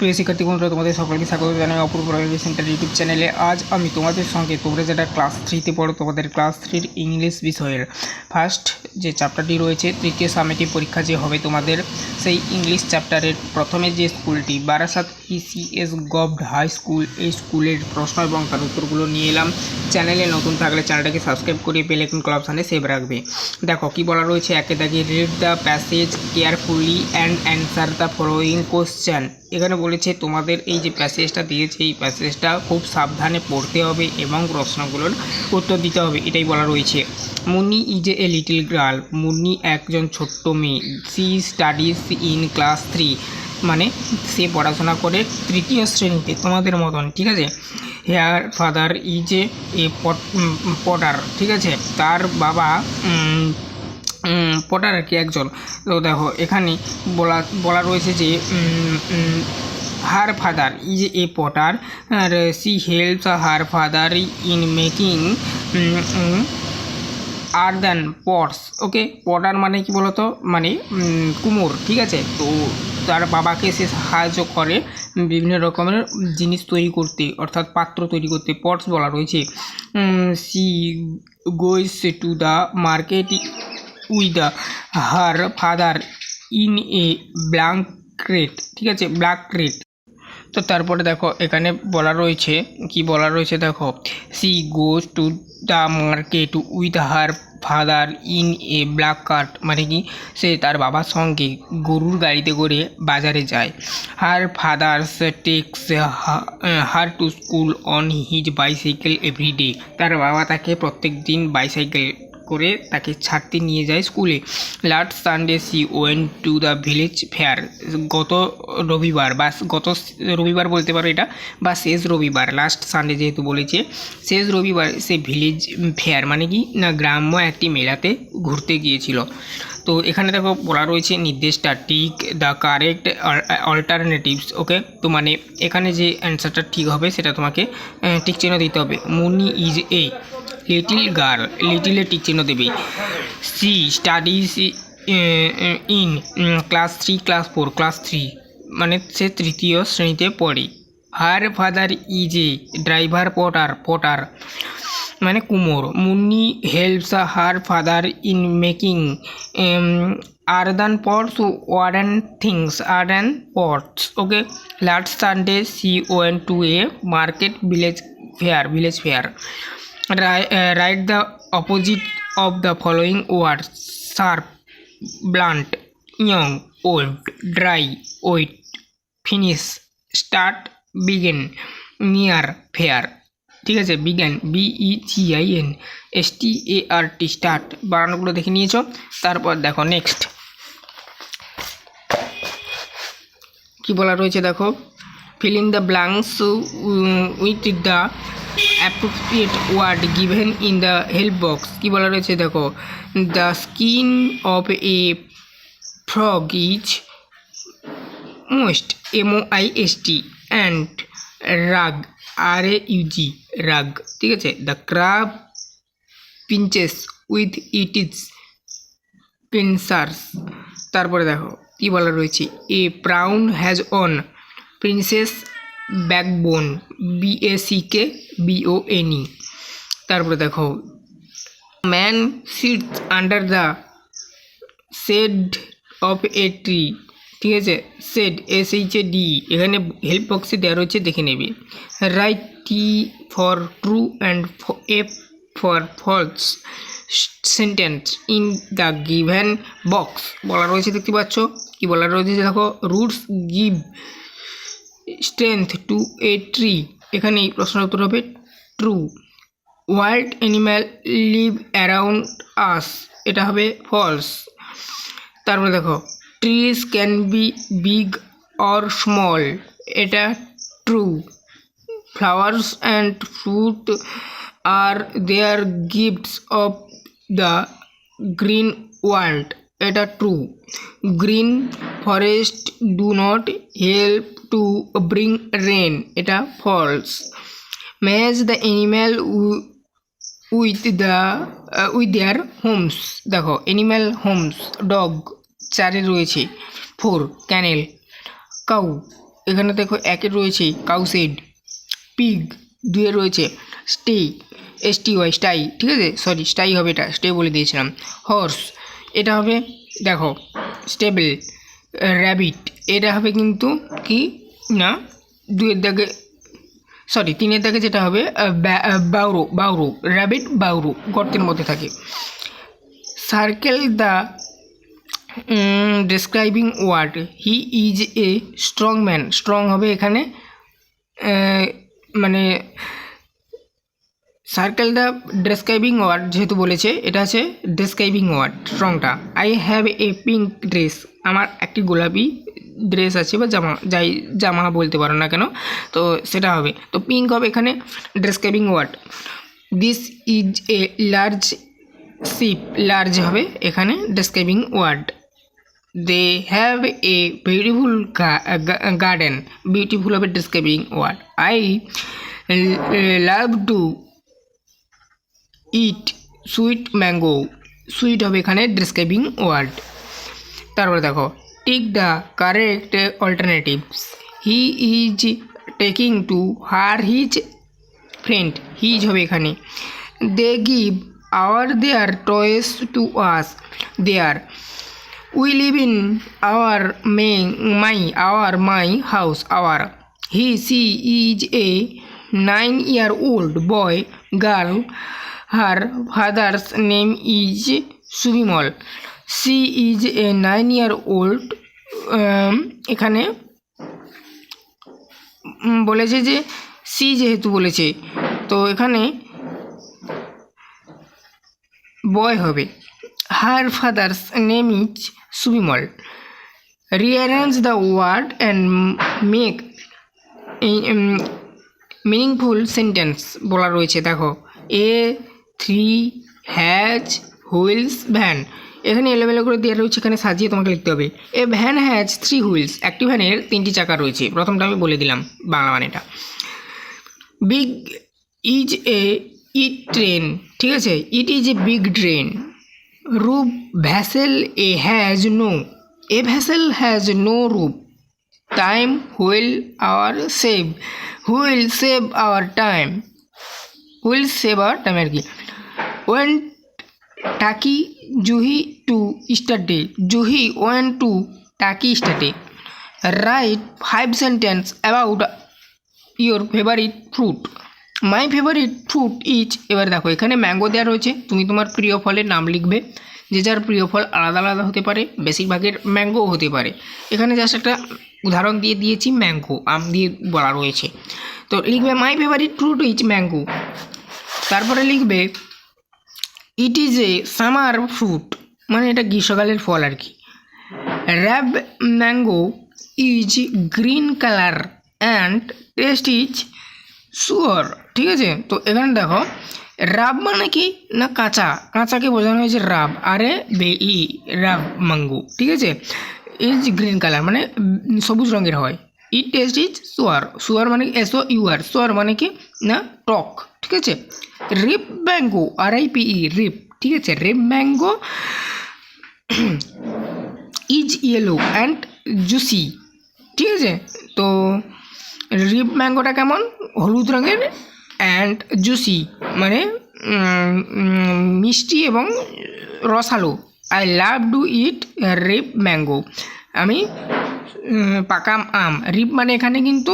প্রিয় শিক্ষার্থী বন্ধুরা, তোমাদের সকলকে স্বাগত জানাই অপূর্ব প্রাইমারি সেন্টার ইউটিউব চ্যানেলে। আজ আমি তোমাদের সঙ্গে তোমরা যেটা ক্লাস 3তে পড়ো, তোমাদের ক্লাস 3 ইংলিশ বিষয়ের ফার্স্ট যে চ্যাপ্টারটি রয়েছে, তৃতীয় সামেটিভ পরীক্ষা যে হবে তোমাদের, সেই ইংলিশ চ্যাপ্টারের প্রথমে যে স্কুলটি Barasat ECS government high school, এই স্কুলের প্রশ্ন এবং তার উত্তরগুলো নিয়ে এলাম। চ্যানেলে নতুন থাকলে চ্যানেলটাকে সাবস্ক্রাইব করে বেল আইকন ক্লিক অপশানে সেভ রাখবে। দেখো কি বলা রয়েছে, একে দাগে read the passage carefully and answer the following question. এখানে বলেছে তোমাদের এই যে প্যাসেজটা দিয়েছে, এই প্যাসেজটা খুব সাবধানে পড়তে হবে এবং প্রশ্নগুলোর উত্তর দিতে হবে, এটাই বলা রয়েছে। Munni is a little girl, Munni একজন ছোট্ট মেয়ে। সি স্টাডিজ ইন ক্লাস 3, মানে সে পড়াশোনা করে তৃতীয় শ্রেণীতে, তোমাদের মতন, ঠিক আছে। Her father is a potter, ঠিক আছে, তার বাবা পটার আর কি একজন। তো দেখো এখানে বলা রয়েছে যে her father is a potter, আর she helps her father in making earthen pots. Okay, potter মানে কি বলতো, মানে কুমোর, ঠিক আছে। তো তার বাবাকে সে সাহায্য করে বিভিন্ন রকমের জিনিস তৈরি করতে, অর্থাৎ পাত্র তৈরি করতে, পটস বলা রয়েছে। She goes to the market with the her father in a bullock cart, ঠিক আছে, ব্ল্যাক ক্রেট। তো তারপরে দেখো এখানে বলা রয়েছে, কি বলা রয়েছে দেখো, C goes to the market with her father in A black cart, মানে কি সে তার বাবার সঙ্গে গরুর গাড়িতে করে বাজারে যায়। Her father's takes her to school on his bicycle everyday, তার বাবা তাকে প্রত্যেক দিন বাইসাইকেল করে তাকে ছাড়তে নিয়ে যায় স্কুলে। Last Sunday she went to the village fair, গত রবিবার বা গত রবিবার বলতে পারো এটা, বা শেষ রবিবার, লাস্ট সানডে যেহেতু বলেছে, শেষ রবিবার সে ভিলেজ ফেয়ার মানে কি না গ্রাম্য একটি মেলাতে ঘুরতে গিয়েছিল। তো এখানে দেখো বলা রয়েছে নির্দেশটা টিক দ্য কারেক্ট অল্টারনেটিভস। ওকে, তো মানে এখানে যে অ্যান্সারটা ঠিক হবে সেটা তোমাকে টিক চিহ্ন দিতে হবে। Munni is a little girl, লিটিলে টিক চিহ্ন দেবে। She studies in class 3, class 4, class 3 মানে সে তৃতীয় শ্রেণীতে পড়ে। Her father is a driver potter মানে কুমোর। Munni helps her father in making earthen pots wooden things earthen pots. Okay, last Sunday she went to a market village fair. Write the opposite of the following words: sharp, blunt, young, old, dry, wet, finish, start, begin, near, fair, ঠিক আছে। বিজ্ঞান BEGIN START, start. বানানগুলো দেখে নিয়েছো। তারপর দেখো next কি বলা রয়েছে দেখো, fill in the blanks with the appropriate word given in the help box। কি বলা রয়েছে দেখো, the skin of a frog is moist MOIST and rug RAUG rug, ঠিক আছে। the crab pinches with its pincers। তারপরে দেখো কি বলা রয়েছে, a brown has on princess backbone BACKBONE। তারপরে দেখো man sits under the shade of a tree, ঠিক আছে, শেড SHAD। এখানে হেল্প বক্সে দেওয়া রয়েছে, দেখে নেবে। Write T for true and F for false sentence in the given box বলা রয়েছে, দেখতে পাচ্ছ। কি বলা রয়েছে দেখো, roots give strength to a tree, এখানে এই প্রশ্নের উত্তর হবে true. Wild animal live around us, এটা হবে ফলস। তারপরে দেখো trees can be big or small, এটা true. Flowers and fruit are their gifts of the green world, এটা true. Green forest do not help to bring rain, এটা false. Match the animal with their homes, দেখো animal homes dog 4 রয়েছে। 4 ক্যানেল, cow এখানে দেখো একের রয়েছে কাউসেড, pig, দুয়ে রয়েছে স্টে, STY স্টাই, ঠিক আছে, সরি স্টাই হবে, এটা স্টে বলে দিয়েছিলাম। হর্স, এটা হবে দেখো স্টেবল। র্যাবিট, এটা হবে কিন্তু কি না দুয়ের দাগে, সরি তিনের দাগে যেটা হবে বাউরো, র্যাবিট বাউরো গর্তের মধ্যে থাকে। Circle the describing word, he is a strong man, strong হবে এখানে মানে সার্কেল দ্য ডেসক্রাইবিং ওয়ার্ড যেহেতু বলেছে, এটা আছে ডেসক্রাইবিং ওয়ার্ড স্ট্রংটা। I have a pink dress, আমার একটি গোলাপি ড্রেস আছে বা জামা বলতে পারো না কেন, তো সেটা হবে, তো পিঙ্ক হবে এখানে describing word. This is a large ship, large হবে এখানে describing word. They have a beautiful garden, beautiful হবে describing word. I love to eat sweet mango, sweet হবে এখানে ডেসক্রাইবিং ওয়ার্ড। তারপরে দেখো tick the correct alternatives, he is taking to her his friend, his হবে এখানে। They give our their toys to us, their. We live in our my house, our. He she is a 9-year-old boy, girl. Her father's name is Subimol. She is a 9-year-old, এখানে বলেছে যে C যেহেতু বলেছে তো এখানে boy হবে। Her father's name is Subimal. Rearrange the word and make meaningful sentence বলা রয়েছে, দেখো এ 3 হ্যাজ হুইলস ভ্যান, এখানে এলোমেলো করে দেওয়া রয়েছে, এখানে সাজিয়ে তোমাকে লিখতে হবে। এ ভ্যান হ্যাজ 3 হুইলস, একটি ভ্যানের 3টি চাকা রয়েছে, প্রথমটা আমি বলে দিলাম বাংলা মানেটা। Big is a it train, ঠিক আছে, it is a big train. Rope vessel a has no, a vessel has no rope. Time wheel our save, wheel save our time, wheel save our time আর কি। Went টাকি Juhi to study, Juhi went to টাকি study. Write 5 sentence about your favourite fruit, my favourite fruit is, এবার দেখো এখানে mango দেওয়া রয়েছে, তুমি তোমার প্রিয় ফলের নাম লিখবে, যে যার প্রিয় ফল আলাদা আলাদা হতে পারে, বেশিরভাগের ম্যাঙ্গো হতে পারে, এখানে জাস্ট একটা উদাহরণ দিয়ে দিয়েছি, ম্যাঙ্গো আম দিয়ে বলা রয়েছে, তো লিখবে মাই ফেভারিট ফ্রুট ইজ ম্যাঙ্গো। তারপরে লিখবে ইট ইজ এ সামার ফ্রুট, মানে এটা গ্রীষ্মকালের ফল আর কি। RAB mango is green colour and test is sour, ঠিক আছে, তো এখানে দেখো রাব মানে কি না কাঁচা, কাঁচাকে বোঝানো হয়েছে রাব, আরে বে রাব ম্যাঙ্গো, ঠিক আছে। ইজ গ্রিন কালার মানে সবুজ রঙের হয়। ইট টেস্ট ইজ সুয়ার, সুয়ার মানে SOUR, সুয়ার মানে কি না টক, ঠিক আছে। রিপ ম্যাঙ্গো RIPE রিপ, ঠিক আছে, ripe mango is yellow and juicy, ঠিক আছে, তো রিপ ম্যাঙ্গোটা কেমন হলুদ রঙের, অ্যান্ড জুসি মানে মিষ্টি এবং রসালো। I love to eat ripe mango, আমি পাকা আম, রিপ মানে এখানে কিন্তু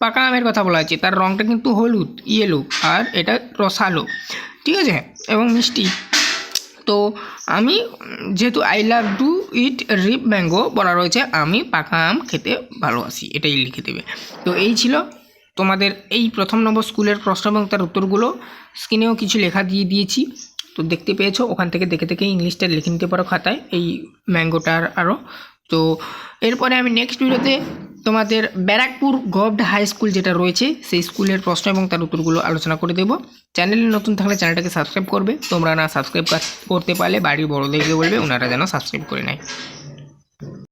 পাকা আমের কথা বলা হয়েছে, তার রঙটা কিন্তু হলুদ ইয়েলো, আর এটা রসালো, ঠিক আছে, এবং মিষ্টি। তো আমি যেহেতু I love to eat ripe mango বলা রয়েছে, আমি পাকা আম খেতে ভালোবাসি, এটাই লিখে দেবে। তো এই ছিল তোমাদের এই প্রথম নম্বর স্কুলের প্রশ্ন এবং তার উত্তরগুলো। স্ক্রিনেও কিছু লেখা দিয়ে দিয়েছি, তো দেখতে পেয়েছো, ওখান থেকে দেখে ইংলিশটা লিখে নিতে পারো খাতায়, এই ম্যাঙ্গোটার আরও। তো এরপরে আমি নেক্সট ভিডিওতে তোমাদের ব্যারাকপুর গভর্নমেন্ট হাই স্কুল যেটা রয়েছে সেই স্কুলের প্রশ্ন এবং তার উত্তরগুলো আলোচনা করে দেবো। চ্যানেলে নতুন থাকলে চ্যানেলটাকে সাবস্ক্রাইব করবে, তোমরা না সাবস্ক্রাইব করতে পারলে বাড়ির বড়োদেরকে বলবে ওনারা যেন সাবস্ক্রাইব করে নেয়।